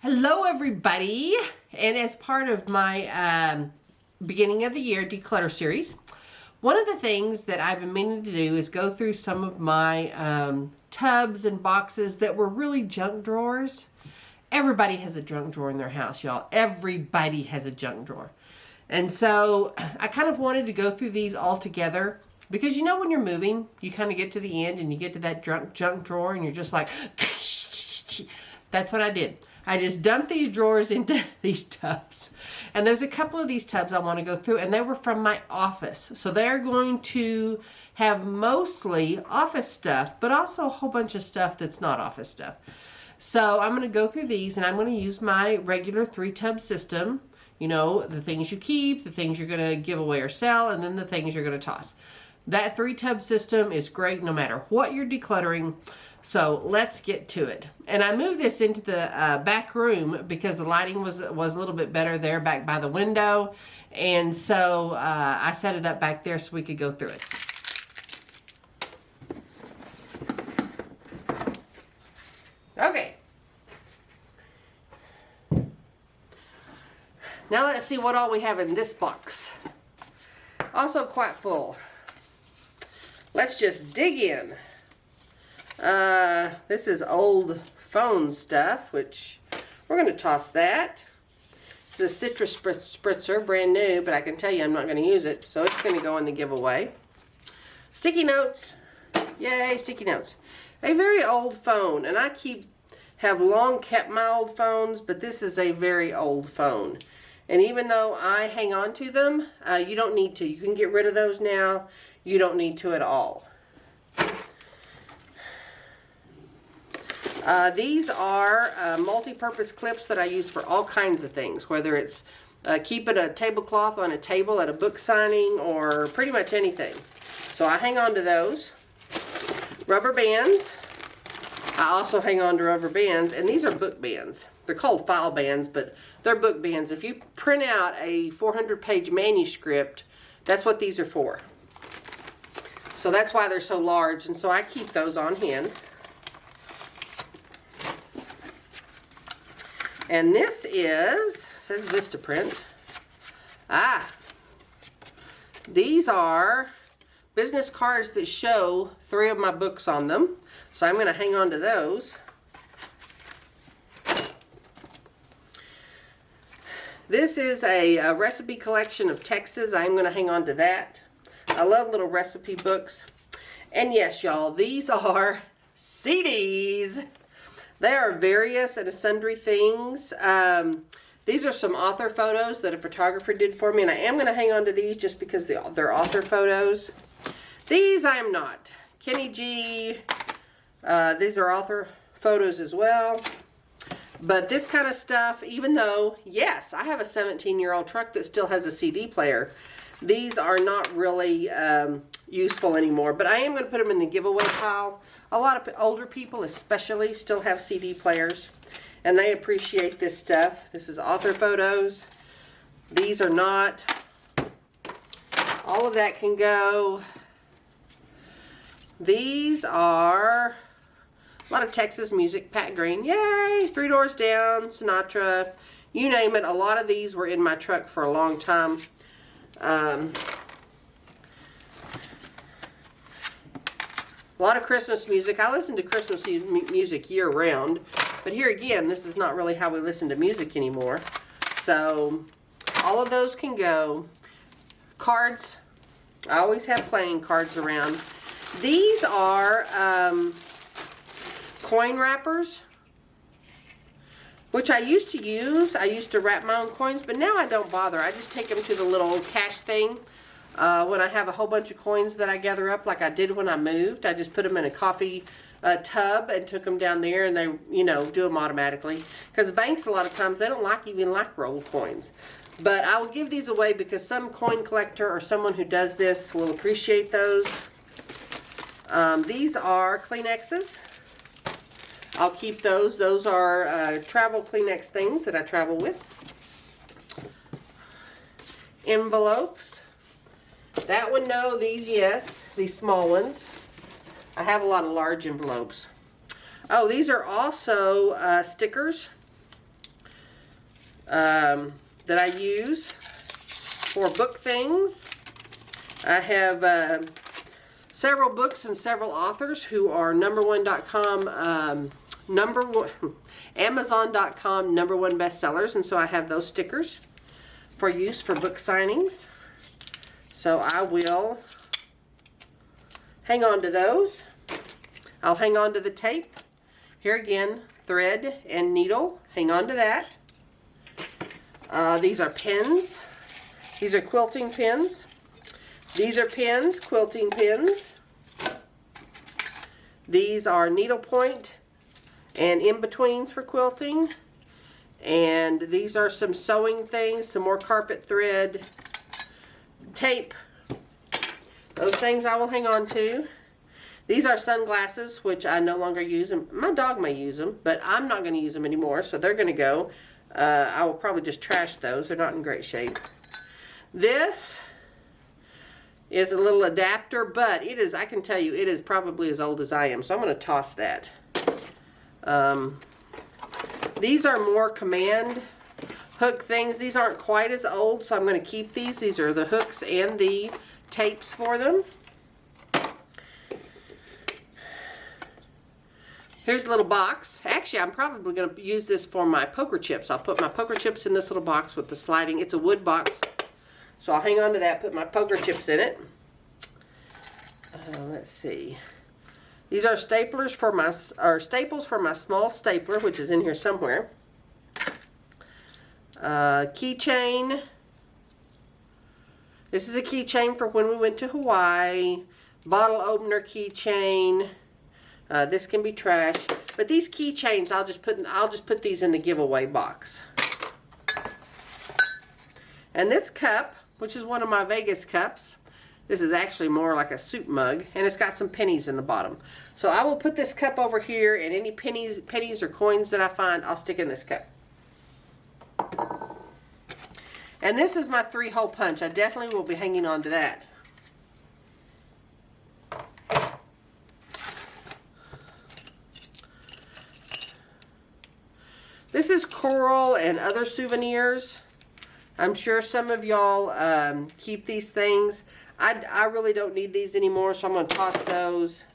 Hello everybody, and as part of my beginning of the year declutter series, one of the things that I've been meaning to do is go through some of my tubs and boxes that were really junk drawers. Everybody has a junk drawer in their house, y'all. Everybody has a junk drawer. And so I kind of wanted to go through these all together because you know when you're moving, you kind of get to the end and you get to that junk drawer and you're just like, that's what I did. I just dumped these drawers into these tubs. And there's a couple of these tubs I want to go through, and they were from my office. So they're going to have mostly office stuff, but also a whole bunch of stuff that's not office stuff. So I'm going to go through these, and I'm going to use my regular 3-tub system. You know, the things you keep, the things you're going to give away or sell, and then the things you're going to toss. That 3-tub system is great no matter what you're decluttering. So let's get to it. And I moved this into the back room because the lighting was a little bit better there back by the window. And so I set it up back there so we could go through it. Okay. Now let's see what all we have in this box. Also quite full. Let's just dig in. This is old phone stuff, which we're going to toss that. It's a citrus spritzer, brand new, but I can tell you I'm not going to use it, so it's going to go in the giveaway. Sticky notes. Yay, sticky notes. A very old phone, and I have long kept my old phones, but this is a very old phone. And even though I hang on to them, you don't need to. You can get rid of those now. You don't need to at all. These are multi-purpose clips that I use for all kinds of things, whether it's keeping a tablecloth on a table at a book signing or pretty much anything. So I hang on to those. Rubber bands. I also hang on to rubber bands, and these are book bands. They're called file bands, but they're book bands. If you print out a 400-page manuscript, that's what these are for. So that's why they're so large, and so I keep those on hand. And this says Vistaprint. These are business cards that show 3 of my books on them. So I'm going to hang on to those. This is a recipe collection of Texas. I'm going to hang on to that. I love little recipe books. And yes, y'all, these are CDs. They are various and sundry things. These are some author photos that a photographer did for me, and I am going to hang on to these just because they're author photos. These I am not. Kenny G, these are author photos as well. But this kind of stuff, even though, yes, I have a 17-year-old truck that still has a CD player, these are not really useful anymore. But I am going to put them in the giveaway pile. A lot of older people especially still have CD players, and they appreciate this stuff. This is author photos. These are not. All of that can go. These are a lot of Texas music. Pat Green, yay! 3 Doors Down, Sinatra, you name it. A lot of these were in my truck for a long time. A lot of Christmas music. I listen to Christmas music year round, but here again, this is not really how we listen to music anymore. So all of those can go. Cards. I always have playing cards around. These are coin wrappers, which I used to use. I used to wrap my own coins, but now I don't bother. I just take them to the little cash thing. When I have a whole bunch of coins that I gather up, like I did when I moved, I just put them in a coffee tub and took them down there, and they, you know, do them automatically. Because banks, a lot of times, they don't even like rolled coins. But I will give these away because some coin collector or someone who does this will appreciate those. These are Kleenexes. I'll keep those. Those are travel Kleenex things that I travel with. Envelopes. That one, no. These, yes. These small ones. I have a lot of large envelopes. Oh, these are also stickers. that I use for book things. I have several books and several authors who are number1.com, Amazon.com #1 bestsellers, and so I have those stickers for use for book signings. So I will hang on to those. I'll hang on to the tape. Here again, thread and needle. Hang on to that. These are pins. These are quilting pins. These are pins, quilting pins. These are needlepoint and in-betweens for quilting. And these are some sewing things, some more carpet thread, tape. Those things I will hang on to. These are sunglasses, which I no longer use them. My dog may use them, but I'm not going to use them anymore, so they're going to go. I will probably just trash those. They're not in great shape. This is a little adapter, but it is, I can tell you, it is probably as old as I am, so I'm going to toss that. These are more command hook things. These aren't quite as old, so I'm going to keep these. These are the hooks and the tapes for them. Here's a little box. Actually, I'm probably going to use this for my poker chips. I'll put my poker chips in this little box with the sliding. It's a wood box, so I'll hang on to that, put my poker chips in it. Let's see. These are staples for my small stapler, which is in here somewhere. Keychain. This is a keychain for when we went to Hawaii. Bottle opener keychain. This can be trashed, but these keychains I'll just put these in the giveaway box. And this cup, which is one of my Vegas cups, this is actually more like a soup mug, and it's got some pennies in the bottom. So I will put this cup over here, and any pennies or coins that I find, I'll stick in this cup. And this is my 3-hole punch. I definitely will be hanging on to that. This is coral and other souvenirs. I'm sure some of y'all keep these things. I really don't need these anymore, so I'm going to toss those.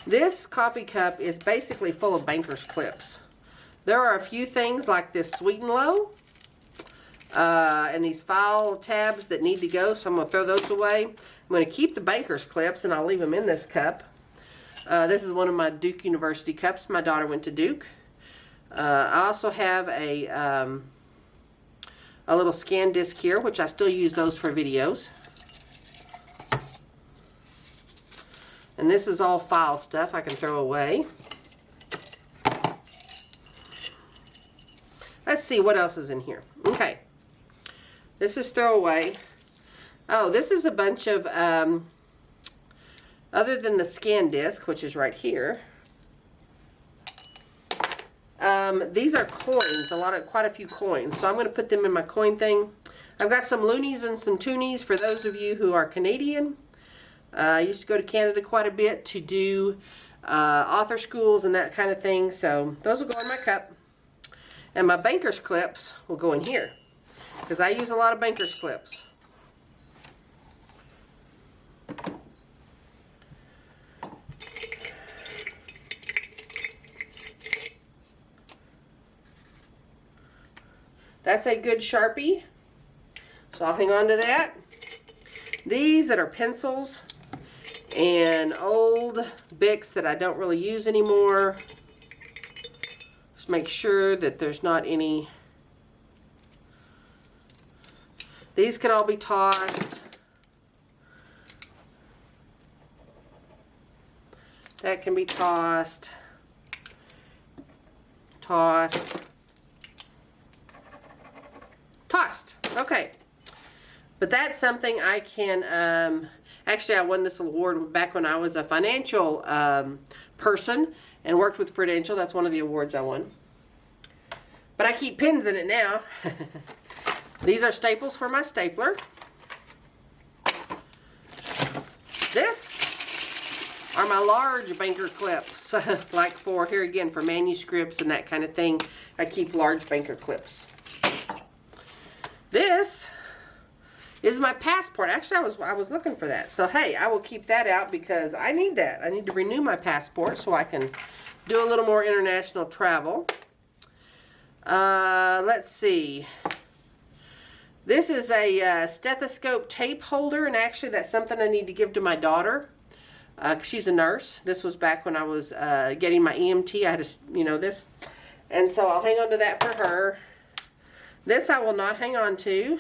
This coffee cup is basically full of banker's clips. There are a few things like this Sweet and Low and these file tabs that need to go, so I'm going to throw those away. I'm going to keep the banker's clips, and I'll leave them in this cup. This is one of my Duke University cups. My daughter went to Duke. I also have a little scan disc here, which I still use those for videos. And this is all file stuff I can throw away. Let's see what else is in here. Okay. This is throwaway. Oh, this is a bunch of, other than the scan disc, which is right here, these are coins, quite a few coins. So I'm going to put them in my coin thing. I've got some loonies and some toonies for those of you who are Canadian. I used to go to Canada quite a bit to do author schools and that kind of thing. So those will go in my cup. And my banker's clips will go in here, because I use a lot of banker's clips. That's a good Sharpie, so I'll hang on to that. These that are pencils and old Bics that I don't really use anymore. Just make sure that there's not any. These can all be tossed. That can be tossed. Tossed. Tossed. Okay. But that's something I can, actually I won this award back when I was a financial person and worked with Prudential. That's one of the awards I won. But I keep pins in it now. These are staples for my stapler. This are my large banker clips. Like for, here again, for manuscripts and that kind of thing, I keep large banker clips. This is my passport. Actually, I was looking for that. So, hey, I will keep that out because I need that. I need to renew my passport so I can do a little more international travel. Let's see. This is a stethoscope tape holder, and actually that's something I need to give to my daughter. She's a nurse. This was back when I was getting my EMT. I had to, you know, this. And so I'll hang on to that for her. This I will not hang on to.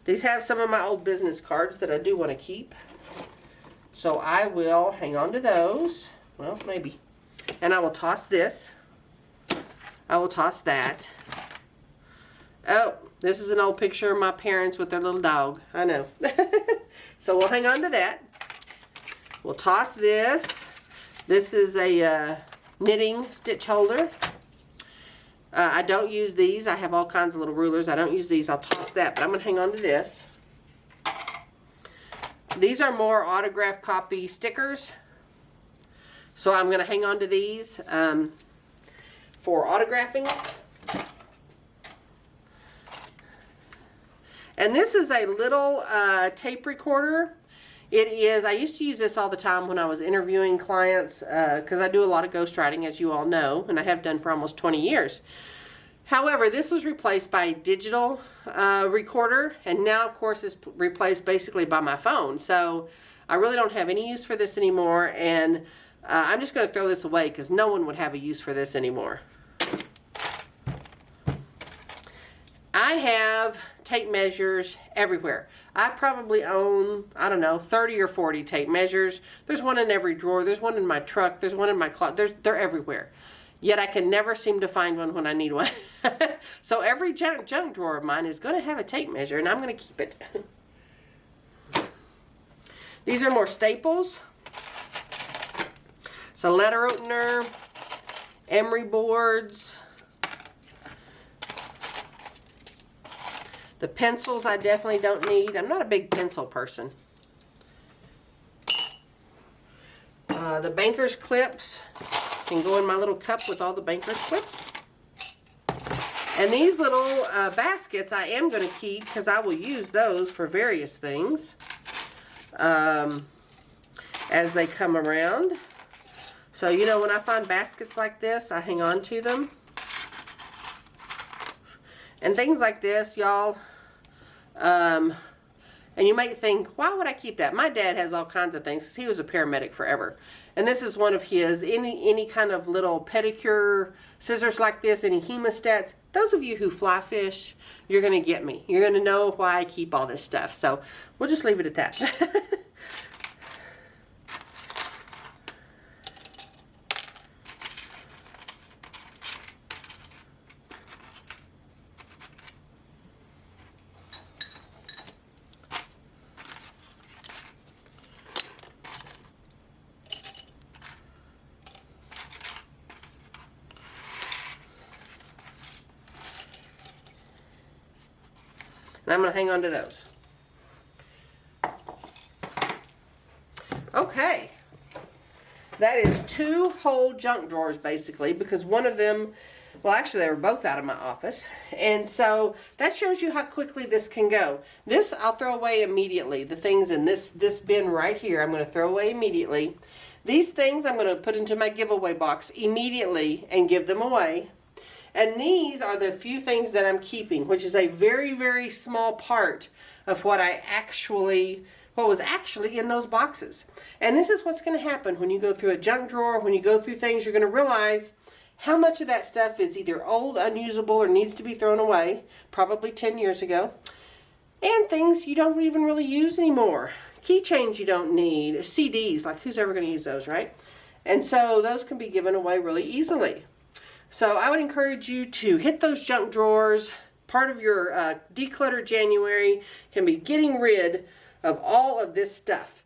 These have some of my old business cards that I do want to keep. So I will hang on to those. Well, maybe. And I will toss this. I will toss that. Oh, this is an old picture of my parents with their little dog. I know. So we'll hang on to that. We'll toss this. This is a knitting stitch holder. I don't use these. I have all kinds of little rulers. I don't use these. I'll toss that, but I'm going to hang on to this. These are more autograph copy stickers. So I'm going to hang on to these for autographing. And this is a little tape recorder. It is, I used to use this all the time when I was interviewing clients because I do a lot of ghostwriting, as you all know, and I have done for almost 20 years. However, this was replaced by a digital recorder, and now, of course, it's replaced basically by my phone. So I really don't have any use for this anymore, and I'm just going to throw this away because no one would have a use for this anymore. I have tape measures everywhere. I probably own, I don't know, 30 or 40 tape measures. There's one in every drawer. There's one in my truck. There's one in my closet. They're everywhere. Yet I can never seem to find one when I need one. So every junk drawer of mine is going to have a tape measure, and I'm going to keep it. These are more staples. It's a letter opener, emery boards. The pencils I definitely don't need. I'm not a big pencil person. The banker's clips can go in my little cup with all the banker's clips. And these little baskets I am going to keep because I will use those for various things as they come around. So, you know, when I find baskets like this, I hang on to them. And things like this, y'all. And you might think, why would I keep that? My dad has all kinds of things because he was a paramedic forever. And this is one of his. Any kind of little pedicure scissors like this, any hemostats. Those of you who fly fish, you're going to get me. You're going to know why I keep all this stuff. So we'll just leave it at that. And I'm going to hang on to those. Okay. That is 2 whole junk drawers, basically, because one of them, well, actually, they were both out of my office. And so that shows you how quickly this can go. This I'll throw away immediately. The things in this bin right here, I'm going to throw away immediately. These things I'm going to put into my giveaway box immediately and give them away. And these are the few things that I'm keeping, which is a very, very small part of what was actually in those boxes. And this is what's going to happen when you go through a junk drawer, when you go through things, you're going to realize how much of that stuff is either old, unusable, or needs to be thrown away, probably 10 years ago, and things you don't even really use anymore. Keychains you don't need, CDs, like who's ever going to use those, right? And so those can be given away really easily. So I would encourage you to hit those junk drawers. Part of your Declutter January can be getting rid of all of this stuff.